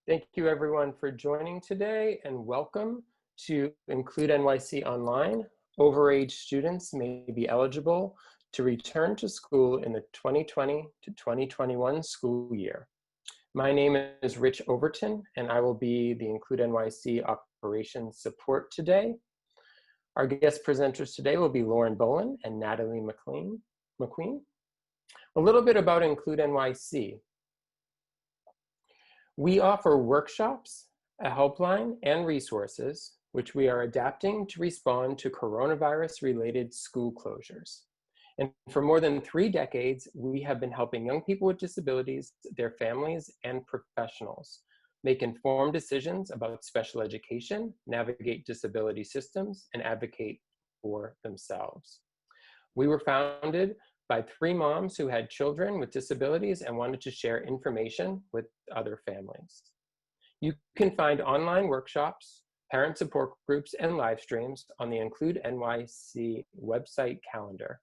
Thank you everyone for joining today and welcome to Include NYC Online. Overage students may be eligible to return to school in the 2020 to 2021 school year. My name is Rich Overton and I will be the Include NYC operations support today. Our guest presenters today will be Lauren Bowen and Natalie McQueen. A little bit about Include NYC. We offer workshops, a helpline, and resources, which we are adapting to respond to coronavirus-related school closures. And for more than 3 decades, we have been helping young people with disabilities, their families, and professionals make informed decisions about special education, navigate disability systems, and advocate for themselves. We were founded by 3 moms who had children with disabilities and wanted to share information with other families. You can find online workshops, parent support groups, and live streams on the Include NYC website calendar.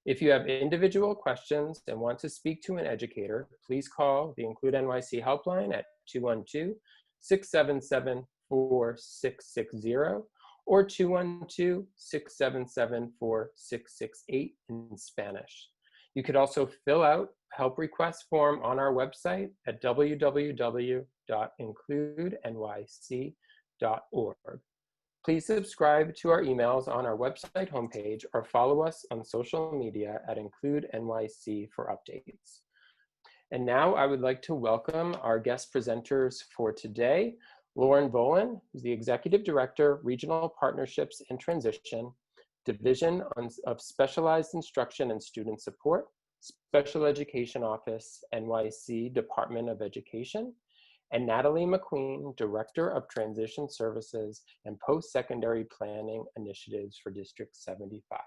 If you have individual questions and want to speak to an educator, please call the Include NYC helpline at 212-677-4660 or 212-677-4668 in Spanish. You could also fill out a help request form on our website at www.includenyc.org. Please subscribe to our emails on our website homepage or follow us on social media at Include NYC for updates. And now I would like to welcome our guest presenters for today. Lauren Bowen, who's the Executive Director, Regional Partnerships and Transition, Division of Specialized Instruction and Student Support, Special Education Office, NYC Department of Education, and Natalie McQueen, Director of Transition Services and Post-Secondary Planning Initiatives for District 75.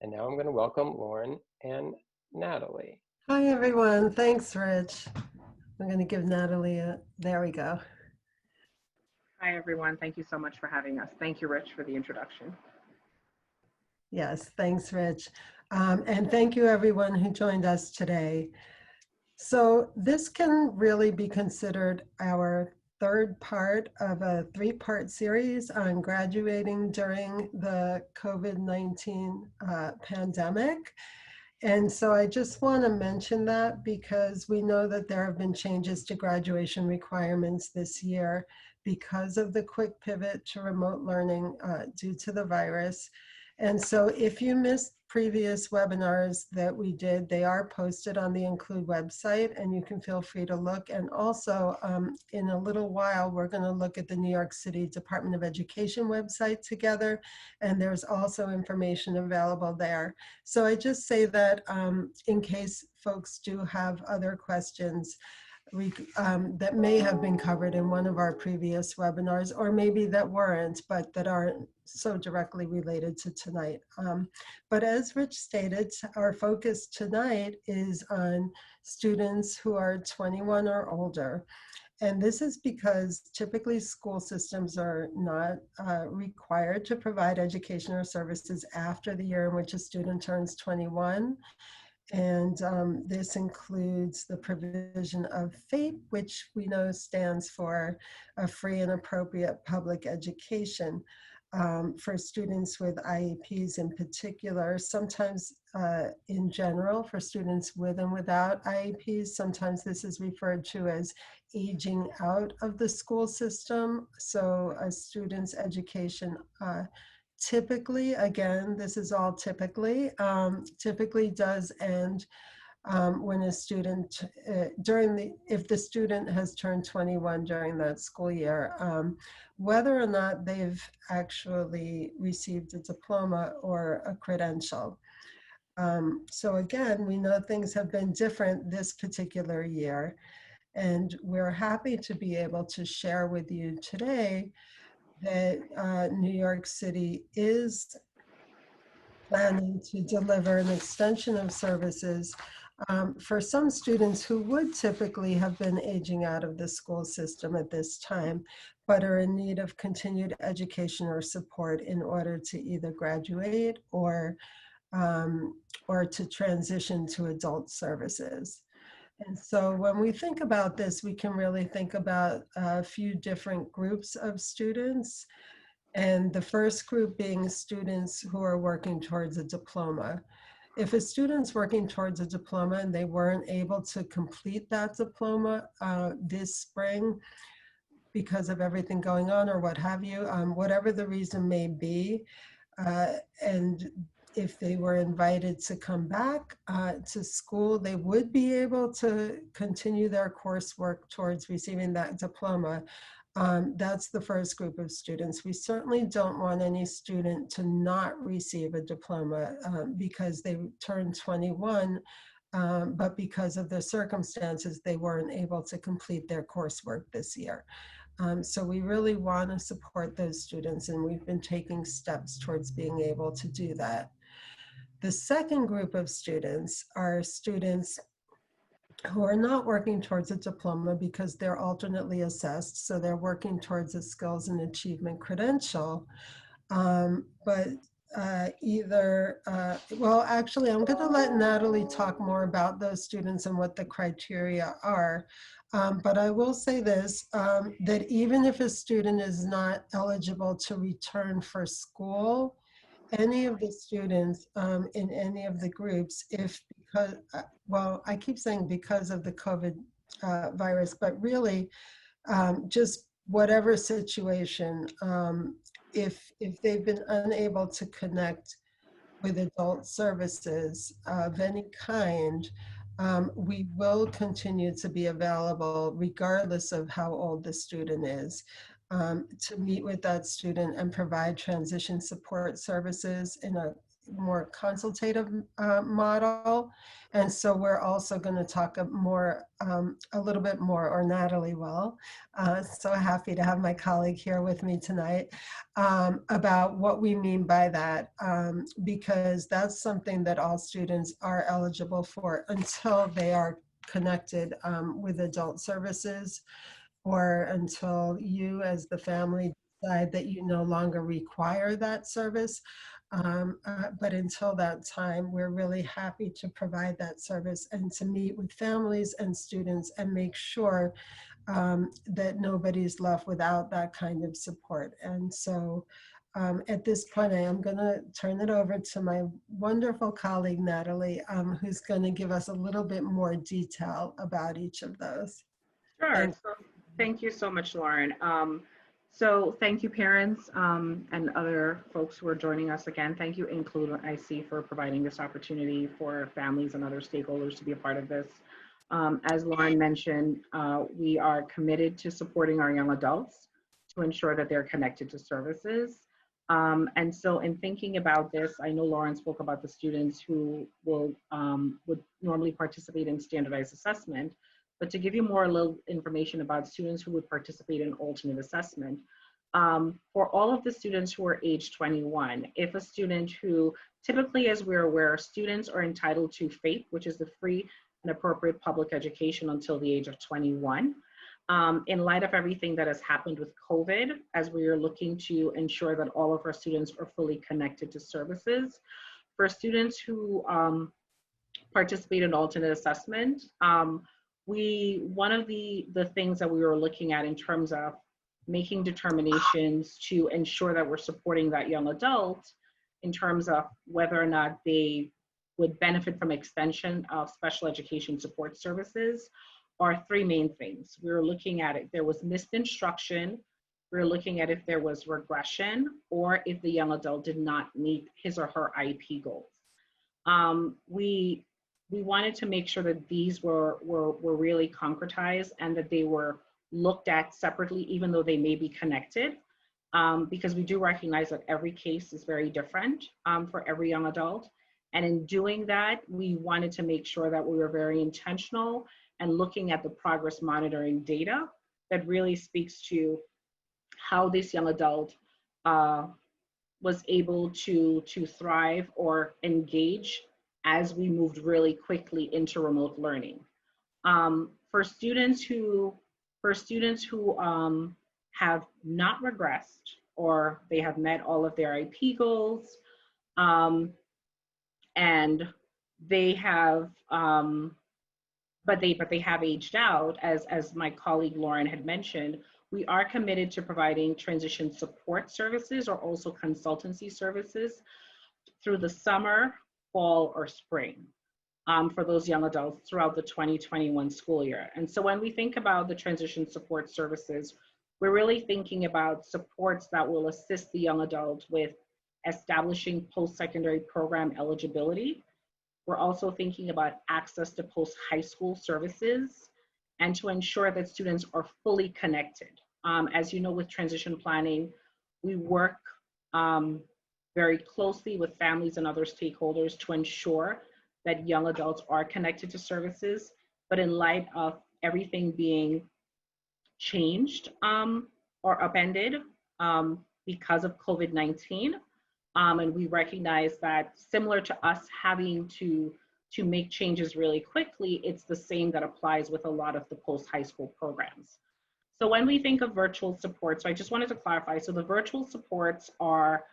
And now I'm going to welcome Lauren and Natalie. Hi, everyone. Thanks, Rich. I'm going to give Natalie there we go. Hi, everyone. Thank you so much for having us. Thank you, Rich, for the introduction. Yes, thanks, Rich. And thank you, everyone who joined us today. So this can really be considered our 3rd part of a 3-part series on graduating during the COVID-19 pandemic. And so I just want to mention that because we know that there have been changes to graduation requirements this year because of the quick pivot to remote learning due to the virus. And so if you missed previous webinars that we did, they are posted on the Include website and you can feel free to look. And also in a little while, we're going to look at the New York City Department of Education website together. And there's also information available there. So I just say that in case folks do have other questions, that may have been covered in one of our previous webinars, or maybe that weren't, but that aren't so directly related to tonight. But as Rich stated, our focus tonight is on students who are 21 or older. And this is because typically school systems are not required to provide education or services after the year in which a student turns 21. And this includes the provision of FAPE, which we know stands for a free and appropriate public education for students with IEPs in particular, sometimes in general for students with and without IEPs. Sometimes this is referred to as aging out of the school system. So a student's education typically, again, this is all typically does end when a student, if the student has turned 21 during that school year, whether or not they've actually received a diploma or a credential. So again, we know things have been different this particular year, and we're happy to be able to share with you today that New York City is planning to deliver an extension of services for some students who would typically have been aging out of the school system at this time, but are in need of continued education or support in order to either graduate or to transition to adult services. And so when we think about this, we can really think about a few different groups of students. And the first group being students who are working towards a diploma. If a student's working towards a diploma and they weren't able to complete that diploma this spring because of everything going on or what have you, whatever the reason may be, and if they were invited to come back to school, they would be able to continue their coursework towards receiving that diploma. That's the first group of students. We certainly don't want any student to not receive a diploma because they turned 21, but because of their circumstances, they weren't able to complete their coursework this year. So we really want to support those students, and we've been taking steps towards being able to do that. The second group of students are students who are not working towards a diploma because they're alternately assessed, so they're working towards a skills and achievement credential. But well, actually, I'm going to let Natalie talk more about those students and what the criteria are. But I will say this, that even if a student is not eligible to return for school, any of the students in any of the groups, well, I keep saying because of the COVID virus, but really just whatever situation, if they've been unable to connect with adult services of any kind, we will continue to be available regardless of how old the student is, to meet with that student and provide transition support services in a more consultative model. And so we're also going to talk a little bit more, or Natalie will. So happy to have my colleague here with me tonight about what we mean by that, because that's something that all students are eligible for until they are connected with adult services, or until you as the family decide that you no longer require that service. But until that time, we're really happy to provide that service and to meet with families and students and make sure that nobody's left without that kind of support. And so at this point, I am going to turn it over to my wonderful colleague, Natalie, who's going to give us a little bit more detail about each of those. Sure. So thank you so much, Lauren. So thank you, parents and other folks who are joining us again. Thank you, Include IC, for providing this opportunity for families and other stakeholders to be a part of this. As Lauren mentioned, we are committed to supporting our young adults to ensure that they're connected to services. And so in thinking about this, I know Lauren spoke about the students who would normally participate in standardized assessment. But to give you more little information about students who would participate in alternate assessment, for all of the students who are age 21, if a student who, typically as we're aware, students are entitled to FAPE, which is the free and appropriate public education until the age of 21. In light of everything that has happened with COVID, as we are looking to ensure that all of our students are fully connected to services, for students who participate in alternate assessment, one of the things that we were looking at in terms of making determinations to ensure that we're supporting that young adult in terms of whether or not they would benefit from extension of special education support services are three main things. We were looking at if there was missed instruction, we were looking at if there was regression, or if the young adult did not meet his or her IEP goals. We wanted to make sure that these were really concretized and that they were looked at separately, even though they may be connected, because we do recognize that every case is very different for every young adult. And in doing that, we wanted to make sure that we were very intentional and looking at the progress monitoring data that really speaks to how this young adult was able to thrive or engage as we moved really quickly into remote learning. For students who have not regressed or they have met all of their IP goals, and they have, but they have aged out, as my colleague Lauren had mentioned. We are committed to providing transition support services or also consultancy services through the summer, fall, or spring for those young adults throughout the 2021 school year. And so when we think about the transition support services, we're really thinking about supports that will assist the young adult with establishing post-secondary program eligibility. We're also thinking about access to post-high school services and to ensure that students are fully connected. As you know, with transition planning, we work very closely with families and other stakeholders to ensure that young adults are connected to services. But in light of everything being changed or upended because of COVID-19, and we recognize that similar to us having to make changes really quickly, it's the same that applies with a lot of the post-high school programs. So when we think of virtual support, so I just wanted to clarify, so the virtual supports are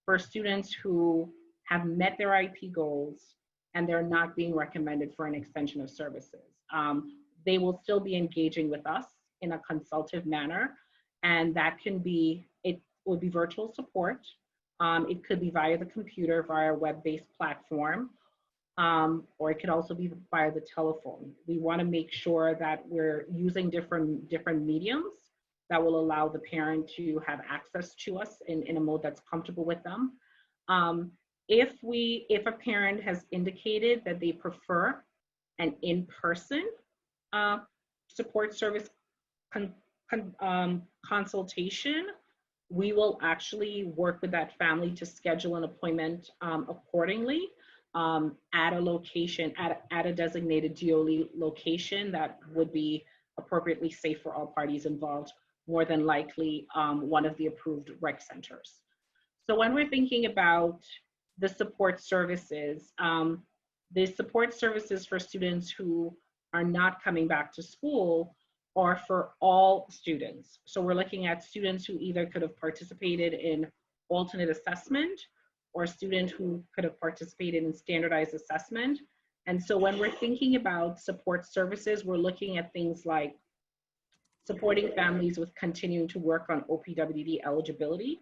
for students who have met their IP goals and they're not being recommended for an extension of services. They will still be engaging with us in a consultative manner, and that can be, it would be virtual support. It could be via the computer, via a web-based platform, or it could also be via the telephone. We want to make sure that we're using different mediums that will allow the parent to have access to us in a mode that's comfortable with them. If a parent has indicated that they prefer an in-person support service consultation, we will actually work with that family to schedule an appointment accordingly at a location, at a designated DOE location that would be appropriately safe for all parties involved, more than likely one of the approved rec centers. So when we're thinking about the support services for students who are not coming back to school are for all students. So we're looking at students who either could have participated in alternate assessment or a student who could have participated in standardized assessment. And so when we're thinking about support services, we're looking at things like supporting families with continuing to work on OPWD eligibility.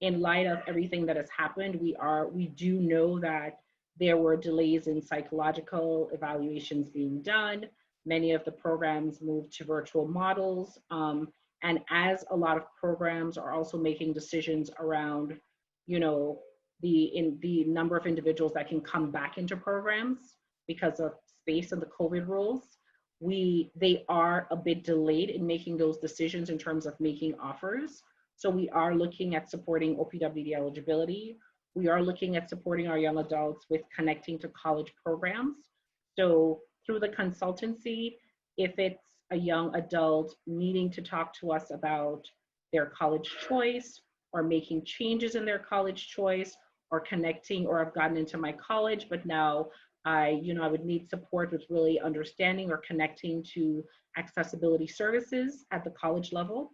In light of everything that has happened, we do know that there were delays in psychological evaluations being done. Many of the programs moved to virtual models. And as a lot of programs are also making decisions around, you know, the number of individuals that can come back into programs because of space and the COVID rules, they are a bit delayed in making those decisions in terms of making offers. So we are looking at supporting OPWD eligibility. We are looking at supporting our young adults with connecting to college programs. So through the consultancy, if it's a young adult needing to talk to us about their college choice or making changes in their college choice or connecting, or I've gotten into my college, but now I would need support with really understanding or connecting to accessibility services at the college level.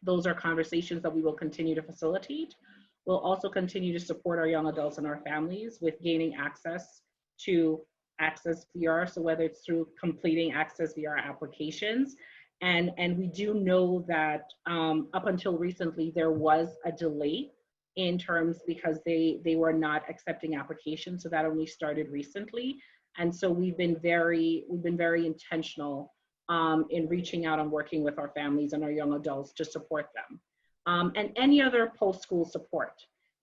Those are conversations that we will continue to facilitate. We'll also continue to support our young adults and our families with gaining access to Access VR, so whether it's through completing Access VR applications. And we do know that up until recently, there was a delay in terms because they were not accepting applications. So that only started recently. And so we've been very intentional in reaching out and working with our families and our young adults to support them. And any other post-school support.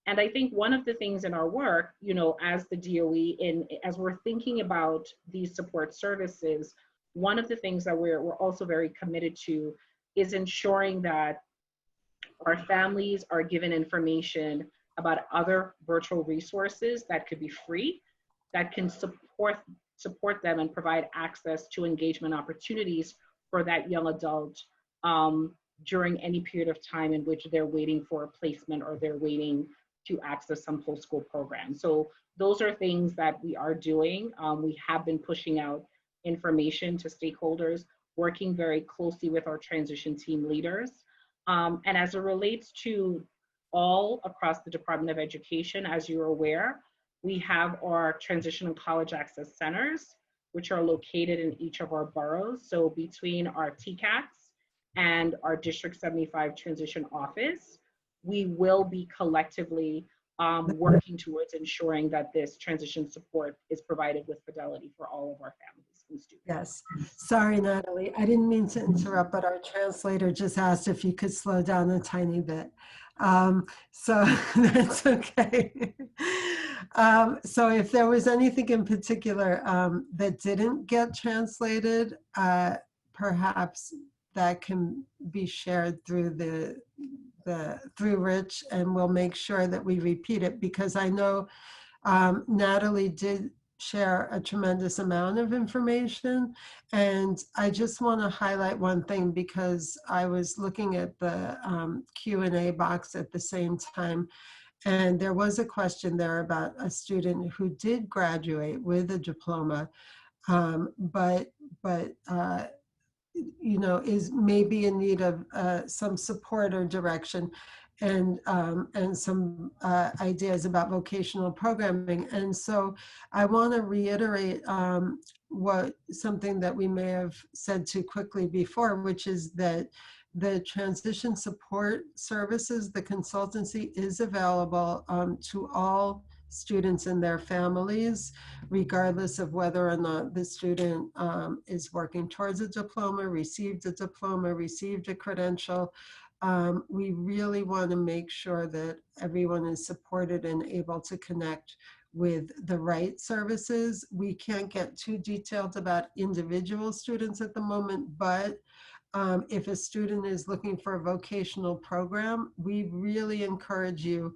And I think one of the things in our work, you know, as the DOE, as we're thinking about these support services, one of the things that we're also very committed to is ensuring that our families are given information about other virtual resources that could be free, that can support them and provide access to engagement opportunities for that young adult during any period of time in which they're waiting for a placement or they're waiting to access some post-school program. So those are things that we are doing. We have been pushing out information to stakeholders, working very closely with our transition team leaders. And as it relates to all across the Department of Education, as you're aware, we have our transition and college access centers. which are located in each of our boroughs. So between our TCATs and our District 75 transition office, we will be collectively working towards ensuring that this transition support is provided with fidelity for all of our families and students. Yes. Sorry, Natalie. I didn't mean to interrupt, but our translator just asked if you could slow down a tiny bit. So that's okay. So if there was anything in particular that didn't get translated, perhaps that can be shared through through Rich, and we'll make sure that we repeat it, because I know Natalie did share a tremendous amount of information. And I just want to highlight one thing, because I was looking at the Q&A box at the same time, and there was a question there about a student who did graduate with a diploma, but you know, is maybe in need of some support or direction, and some ideas about vocational programming. And so I want to reiterate something that we may have said too quickly before, which is that the transition support services, the consultancy, is available to all students and their families, regardless of whether or not the student is working towards a diploma, received a credential. We really want to make sure that everyone is supported and able to connect with the right services. We can't get too detailed about individual students at the moment, but if a student is looking for a vocational program, we really encourage you,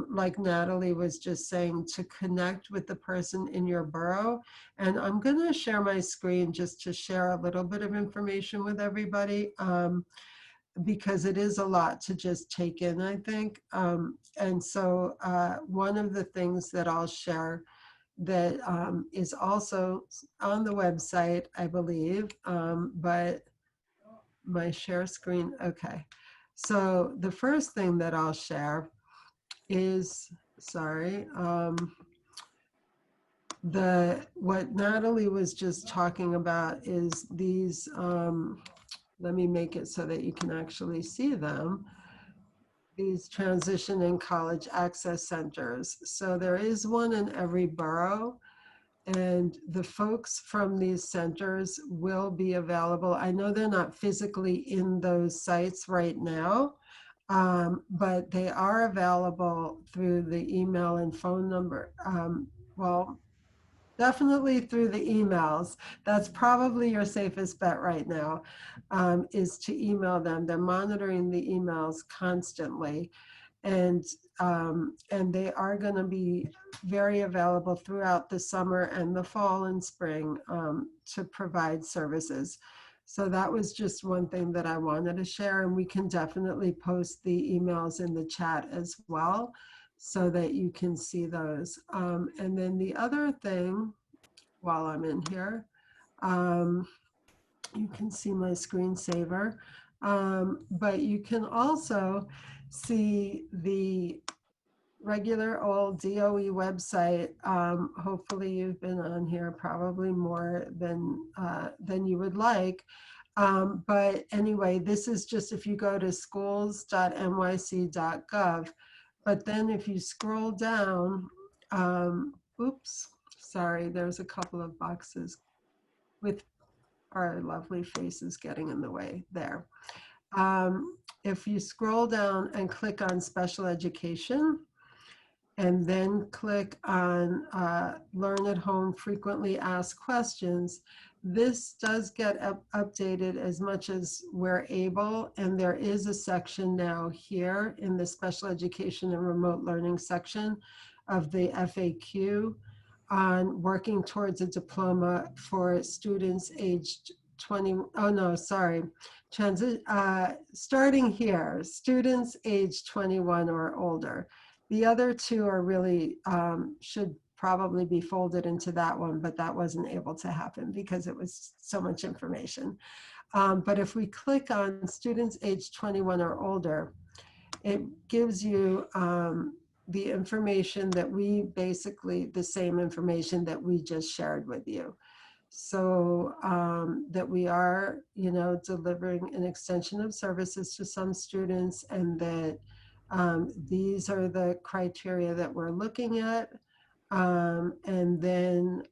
like Natalie was just saying, to connect with the person in your borough. And I'm going to share my screen just to share a little bit of information with everybody, because it is a lot to just take in, I think. And so one of the things that I'll share that is also on the website, I believe, but my share screen. Okay. So the first thing that I'll share is, sorry, what Natalie was just talking about is these, let me make it so that you can actually see them, these transition and college access centers. So there is one in every borough, and the folks from these centers will be available. I know they're not physically in those sites right now, but they are available through the email and phone number. Well, definitely through the emails. That's probably your safest bet right now, is to email them. They're monitoring the emails constantly. And they are going to be very available throughout the summer and the fall and spring to provide services. So that was just one thing that I wanted to share, and we can definitely post the emails in the chat as well so that you can see those. And then the other thing, while I'm in here, you can see my screensaver, but you can also see the regular old DOE website. Hopefully you've been on here probably more than you would like. But anyway, this is just if you go to schools.nyc.gov, but then if you scroll down, oops, sorry, there's a couple of boxes with our lovely faces getting in the way there. If you scroll down and click on special education, and then click on Learn at Home Frequently Asked Questions, this does get updated as much as we're able, and there is a section now here in the special education and remote learning section of the FAQ on working towards a diploma for students aged 20, oh no, sorry, starting here, students aged 21 or older. The other two are really, should probably be folded into that one, but that wasn't able to happen because it was so much information. But if we click on students aged 21 or older, it gives you the information that we basically, the same information that we just shared with you. so that we are, delivering an extension of services to some students, and that these are the criteria that we're looking at. And then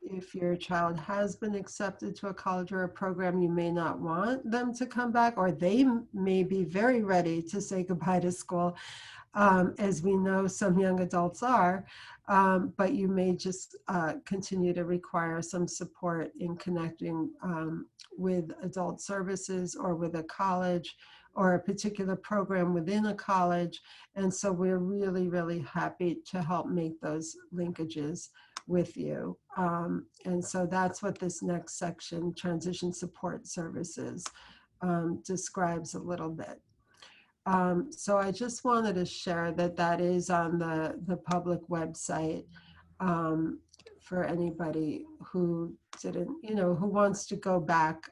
if your child has been accepted to a college or a program, you may not want them to come back, or they may be very ready to say goodbye to school, as we know some young adults are, but you may just continue to require some support in connecting with adult services or with a college or a particular program within a college. And so we're really, really happy to help make those linkages with you. And so that's what this next section, Transition Support Services, describes a little bit. So I just wanted to share that that is on the public website for anybody who didn't, who wants to go back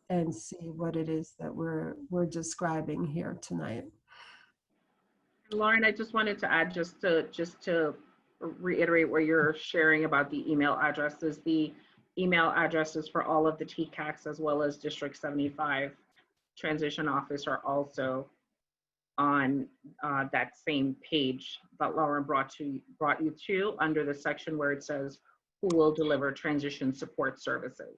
and see what it is that we're describing here tonight. Lauren, I just wanted to add, just to reiterate what you're sharing about the email addresses. The email addresses for all of the TCACs as well as District 75 Transition Office are also on that same page that Lauren brought you to under the section where it says who will deliver transition support services.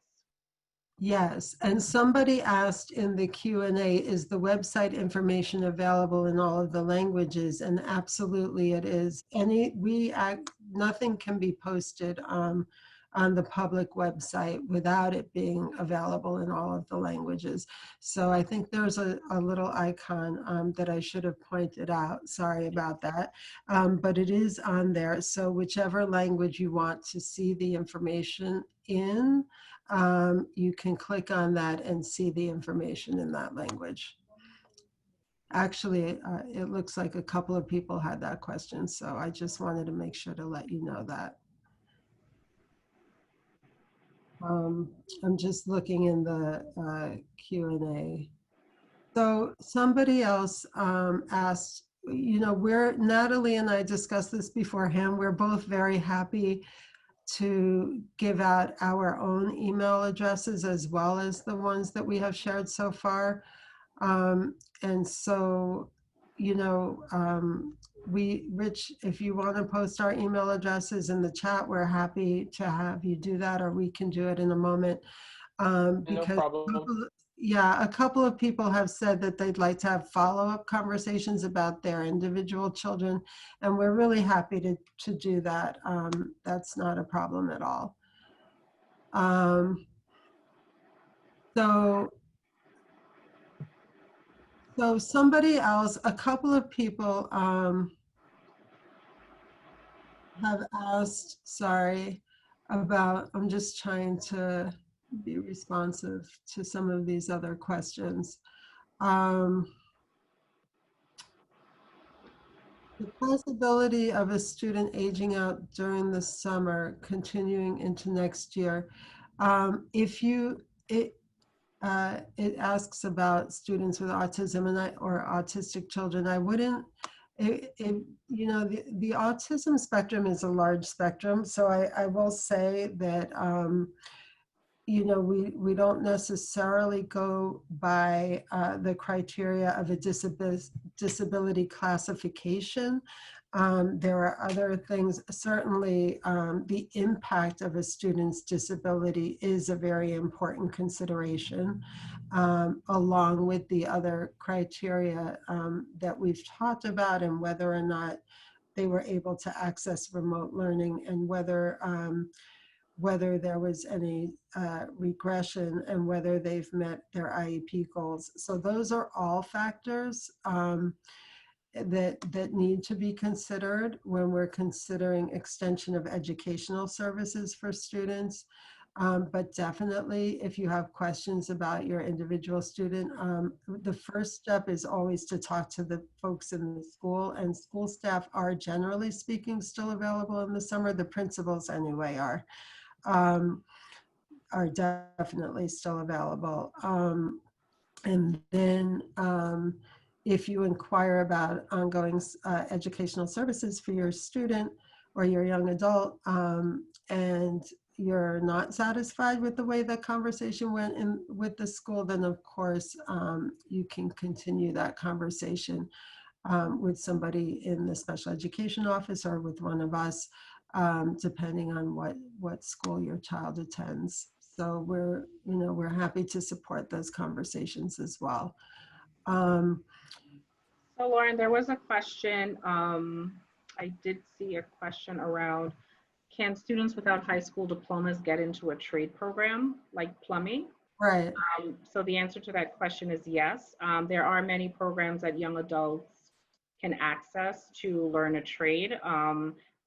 Yes, and somebody asked in the Q&A, is the website information available in all of the languages? And absolutely it is. Nothing can be posted on the public website without it being available in all of the languages. So I think there's a little icon that I should have pointed out. Sorry about that. But it is on there. So whichever language you want to see the information in, you can click on that and see the information in that language. Actually, it looks like a couple of people had that question, so I just wanted to make sure to let you know that. I'm just looking in the Q&A. So somebody else asked, Natalie and I discussed this beforehand, we're both very happy to give out our own email addresses as well as the ones that we have shared so far. And so, Rich, if you want to post our email addresses in the chat, we're happy to have you do that, or we can do it in a moment. No problem. A couple of people have said that they'd like to have follow-up conversations about their individual children, and we're really happy to do that. That's not a problem at all. So somebody else, a couple of people have asked, about, I'm just trying to be responsive to some of these other questions. The possibility of a student aging out during the summer, continuing into next year. It asks about students with autism or autistic children. I wouldn't, the autism spectrum is a large spectrum. So I will say that, we don't necessarily go by the criteria of a disability classification. There are other things. Certainly, the impact of a student's disability is a very important consideration, along with the other criteria that we've talked about, and whether or not they were able to access remote learning, and whether there was any regression, and whether they've met their IEP goals. So those are all factors that need to be considered when we're considering extension of educational services for students. But definitely, if you have questions about your individual student, the first step is always to talk to the folks in the school, and school staff are, generally speaking, still available in the summer. The principals anyway are definitely still available. And then if you inquire about ongoing educational services for your student or your young adult, and you're not satisfied with the way the conversation went in with the school, then of course you can continue that conversation with somebody in the special education office or with one of us, depending on what school your child attends. So we're happy to support those conversations as well. So Lauren, there was a question, I did see a question around, can students without high school diplomas get into a trade program like plumbing? Right. So the answer to that question is yes. There are many programs that young adults can access to learn a trade.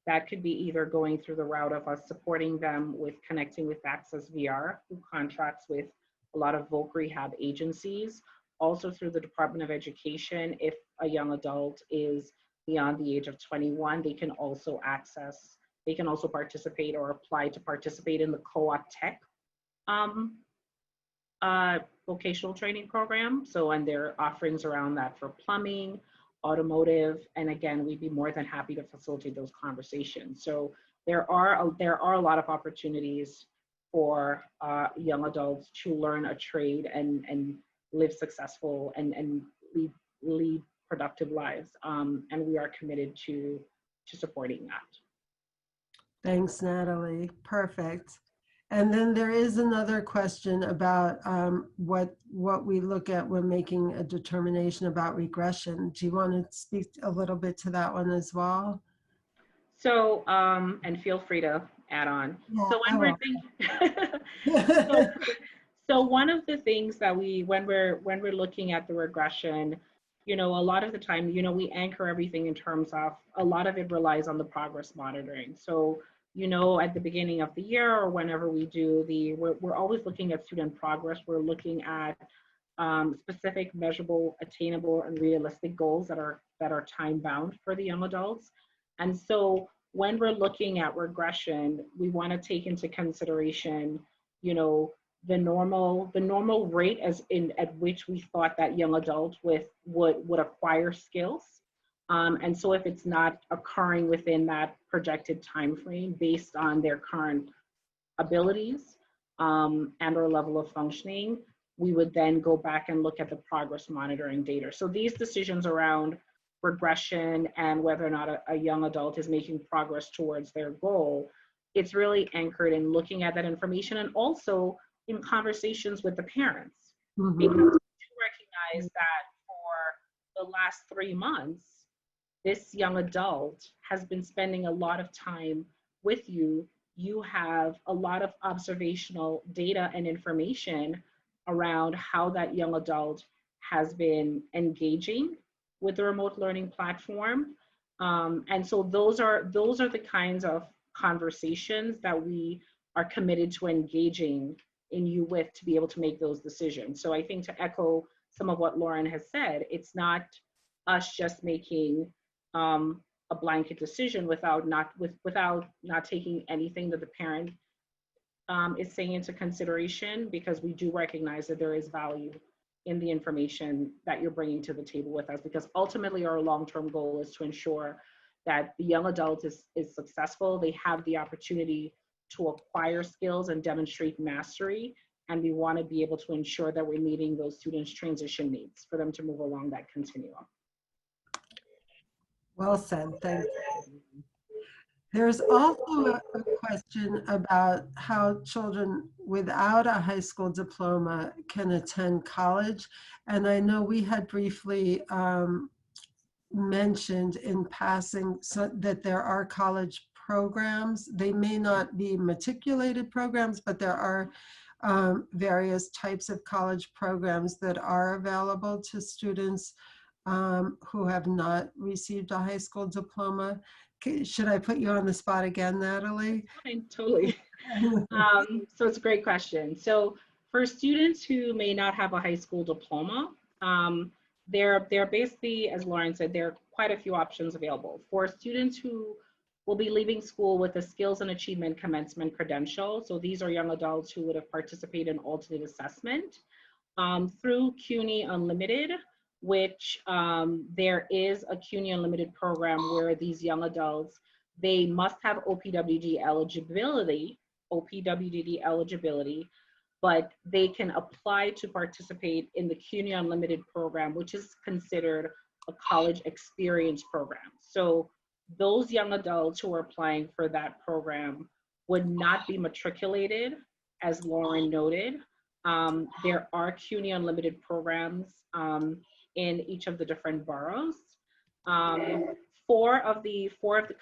That could be either going through the route of us supporting them with connecting with Access VR, who contracts with a lot of voc rehab agencies. Also through the Department of Education, if a young adult is beyond the age of 21, they can also participate or apply to participate in the Co-op Tech vocational training program. So, and there are offerings around that for plumbing, automotive, and again, we'd be more than happy to facilitate those conversations. So there are a lot of opportunities for young adults to learn a trade and live successful and lead productive lives. And we are committed to supporting that. Thanks, Natalie. Perfect. And then there is another question about what we look at when making a determination about regression. Do you want to speak a little bit to that one as well? So, and feel free to add on. Yeah, so when we're thinking, so one of the things that when we're looking at the regression, a lot of the time, we anchor everything in terms of, a lot of it relies on the progress monitoring. So, at the beginning of the year or whenever we do we're always looking at student progress. We're looking at specific, measurable, attainable, and realistic goals that are time bound for the young adults. And so when we're looking at regression, we want to take into consideration, the normal rate at which we thought that young adult would acquire skills. And so if it's not occurring within that projected time frame based on their current abilities and or level of functioning, we would then go back and look at the progress monitoring data. So these decisions around regression and whether or not a young adult is making progress towards their goal, it's really anchored in looking at that information and also in conversations with the parents. Mm-hmm. Because we do recognize that for the last 3 months, this young adult has been spending a lot of time with you. You have a lot of observational data and information around how that young adult has been engaging with the remote learning platform. And so those are the kinds of conversations that we are committed to engaging in you with to be able to make those decisions. So I think, to echo some of what Lauren has said, it's not us just making a blanket decision without not taking anything that the parent is saying into consideration, because we do recognize that there is value in the information that you're bringing to the table with us, because ultimately our long-term goal is to ensure that the young adult is successful. They have the opportunity to acquire skills and demonstrate mastery, and we want to be able to ensure that we're meeting those students' transition needs for them to move along that continuum. Well said, thank you. There's also a question about how children without a high school diploma can attend college. And I know we had briefly mentioned in passing that there are college programs. They may not be matriculated programs, but there are various types of college programs that are available to students who have not received a high school diploma. Should I put you on the spot again, Natalie? Totally. So it's a great question. So for students who may not have a high school diploma, they're basically, as Lauren said, there are quite a few options available. For students who will be leaving school with a skills and achievement commencement credential, so these are young adults who would have participated in alternate assessment through CUNY Unlimited, which there is a CUNY Unlimited program where these young adults they must have OPWD eligibility, but they can apply to participate in the CUNY Unlimited program, which is considered a college experience program. So those young adults who are applying for that program would not be matriculated, as Lauren noted. There are CUNY Unlimited programs in each of the different boroughs. Four of the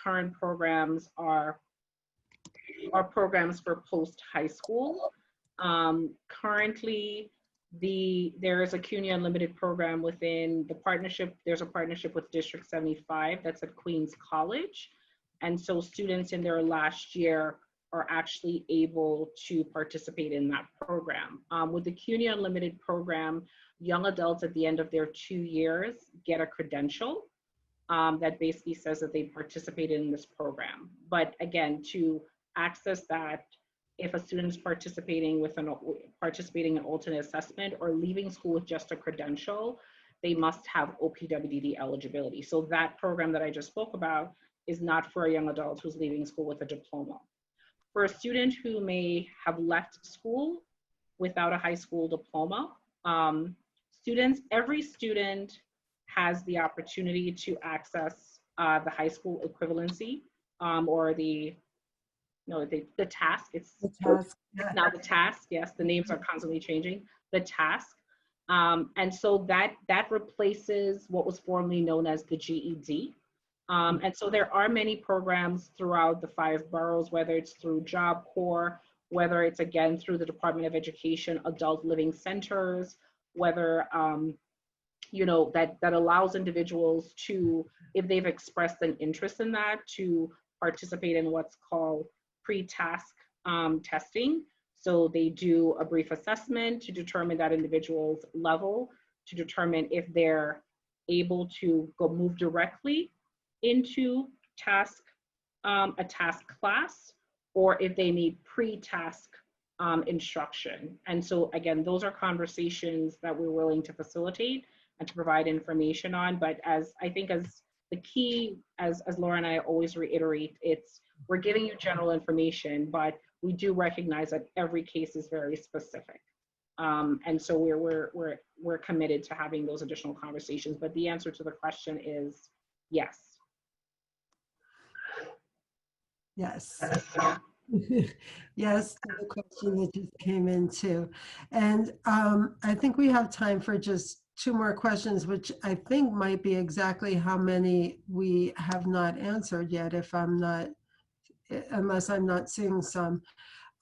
current programs are programs for post-high school. Currently, there is a CUNY Unlimited program within the partnership. There's a partnership with District 75 that's at Queens College. And so students in their last year are actually able to participate in that program. With the CUNY Unlimited program, young adults at the end of their 2 years get a credential that basically says that they participated in this program. But again, to access that, if a student is participating in alternate assessment or leaving school with just a credential, they must have OPWDD eligibility. So that program that I just spoke about is not for a young adult who's leaving school with a diploma. For a student who may have left school without a high school diploma, every student has the opportunity to access the high school equivalency or the task. It's now the task. Yes, the names are constantly changing. The task, and so that replaces what was formerly known as the GED. And so there are many programs throughout the 5 boroughs, whether it's through Job Corps, whether it's again through the Department of Education, adult living centers, whether that allows individuals to, if they've expressed an interest in that, to participate in what's called pre-task testing. So they do a brief assessment to determine that individual's level, to determine if they're able to move directly into a task class, or if they need pre-task instruction. And so again, those are conversations that we're willing to facilitate and to provide information on. But as the key, as Laura and I always reiterate, we're giving you general information, but we do recognize that every case is very specific. And so we're committed to having those additional conversations. But the answer to the question is yes. Yes. Yes, to the question that just came in too. And I think we have time for just 2 more questions, which I think might be exactly how many we have not answered yet, unless I'm not seeing some.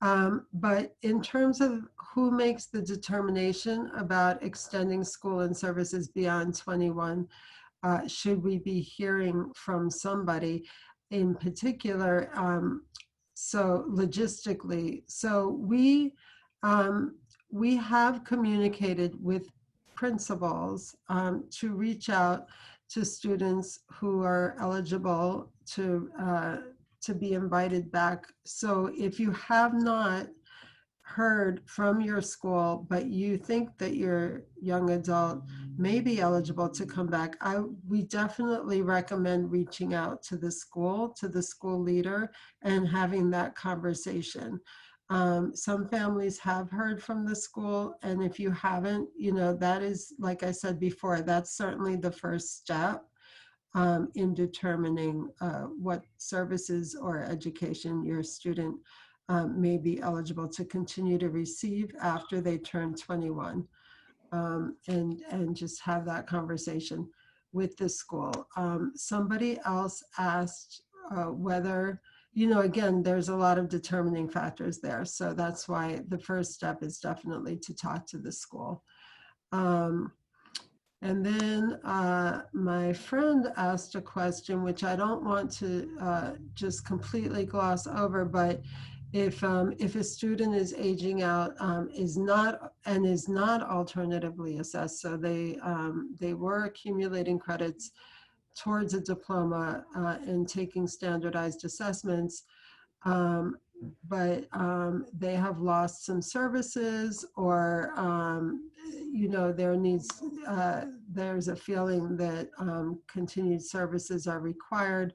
But in terms of who makes the determination about extending school and services beyond 21, should we be hearing from somebody in particular? So logistically, we have communicated with principals to reach out to students who are eligible to be invited back. So if you have not heard from your school, but you think that your young adult may be eligible to come back, we definitely recommend reaching out to the school leader and having that conversation. Some families have heard from the school, and if you haven't, that is, like I said before, that's certainly the first step in determining what services or education your student may be eligible to continue to receive after they turn 21, and just have that conversation with the school. Somebody else asked whether, again, there's a lot of determining factors there. So that's why the first step is definitely to talk to the school. And then my friend asked a question, which I don't want to just completely gloss over, but if a student is aging out, is not alternatively assessed, so they were accumulating credits towards a diploma and taking standardized assessments, but they have lost some services, or there's a feeling that continued services are required.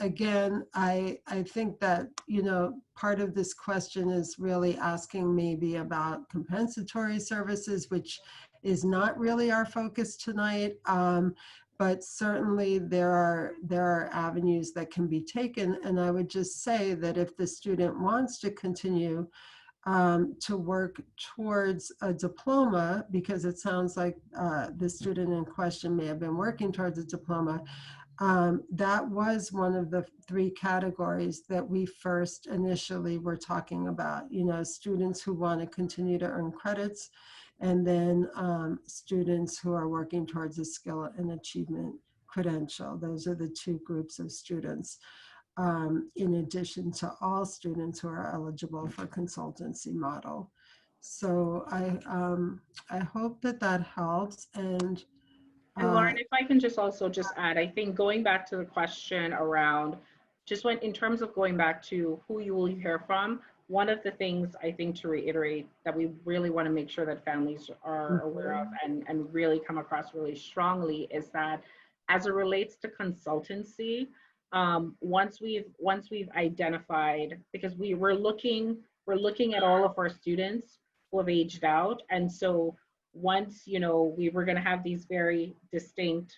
Again, I think that, you know, part of this question is really asking maybe about compensatory services, which is not really our focus tonight. But certainly there are avenues that can be taken. And I would just say that if the student wants to continue to work towards a diploma, because it sounds like the student in question may have been working towards a diploma, that was one of the 3 categories that we first initially were talking about. You know, students who want to continue to earn credits, and then students who are working towards a skill and achievement credential. Those are the 2 groups of students, in addition to all students who are eligible for consultancy model. So I hope that that helps. And Lauren, if I can just also just add, I think going back to the question around just when in terms of going back to who you will hear from, one of the things I think to reiterate that we really want to make sure that families are aware of and really come across really strongly is that as it relates to consultancy, once we've identified, because we're looking at all of our students who have aged out, and so once, you know, we were going to have these very distinct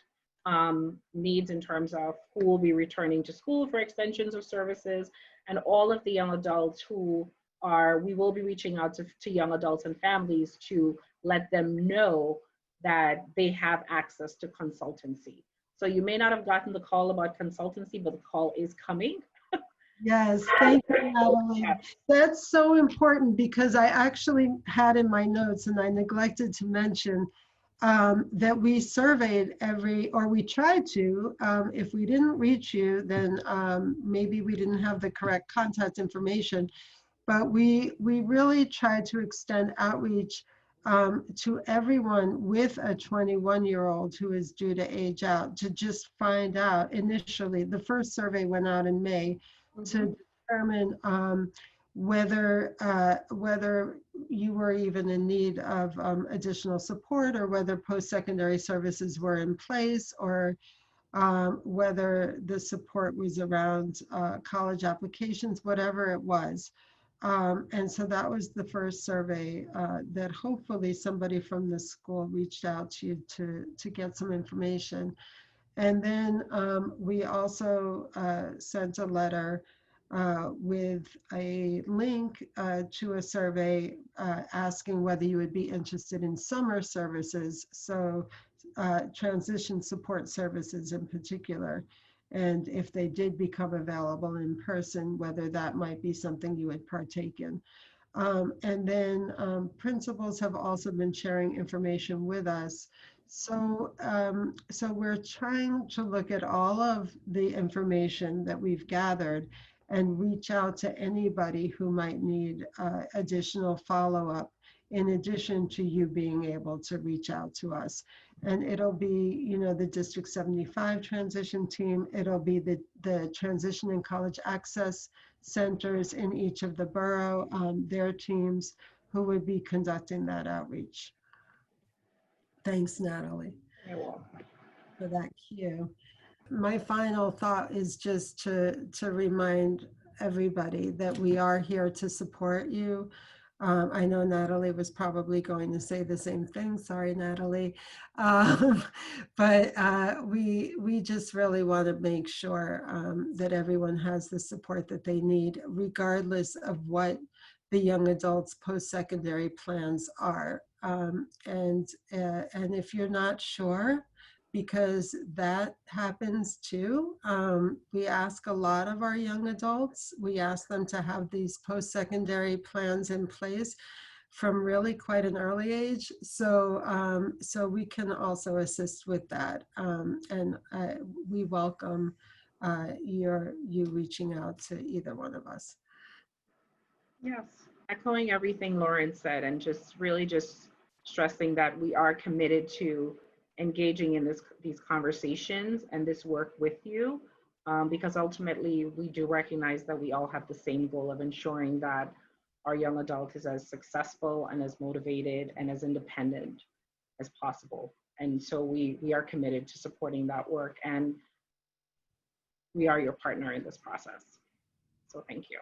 needs in terms of who will be returning to school for extensions of services, and all of the young adults who are, we will be reaching out to young adults and families to let them know that they have access to consultancy. So you may not have gotten the call about consultancy, but the call is coming. yes, thank you, Natalie. That's so important, because I actually had in my notes, and I neglected to mention, that we surveyed we tried to, if we didn't reach you, then maybe we didn't have the correct contact information, but we really tried to extend outreach to everyone with a 21-year-old who is due to age out, to just find out initially. The first survey went out in May to determine whether you were even in need of additional support, or whether post-secondary services were in place, or whether the support was around college applications, whatever it was. And so that was the first survey that hopefully somebody from the school reached out to you to get some information. And then we also sent a letter with a link to a survey asking whether you would be interested in summer services, so transition support services in particular, and if they did become available in person, whether that might be something you would partake in. And then principals have also been sharing information with us. So, so we're trying to look at all of the information that we've gathered and reach out to anybody who might need additional follow-up, in addition to you being able to reach out to us. And it'll be, you know, the District 75 transition team. It'll be the transition and college access centers in each of the borough, their teams, who would be conducting that outreach. Thanks, Natalie, for that cue. My final thought is just to remind everybody that we are here to support you. I know Natalie was probably going to say the same thing. Sorry, Natalie. But we just really want to make sure that everyone has the support that they need, regardless of what the young adults post-secondary plans are. And if you're not sure, because that happens too. We ask a lot of our young adults. We ask them to have these post-secondary plans in place from really quite an early age. So, so we can also assist with that. And we welcome you reaching out to either one of us. Yes, echoing everything Lauren said, and just really just stressing that we are committed to engaging in these conversations and this work with you, because ultimately we do recognize that we all have the same goal of ensuring that our young adult is as successful and as motivated and as independent as possible. And so we are committed to supporting that work. And we are your partner in this process. So thank you.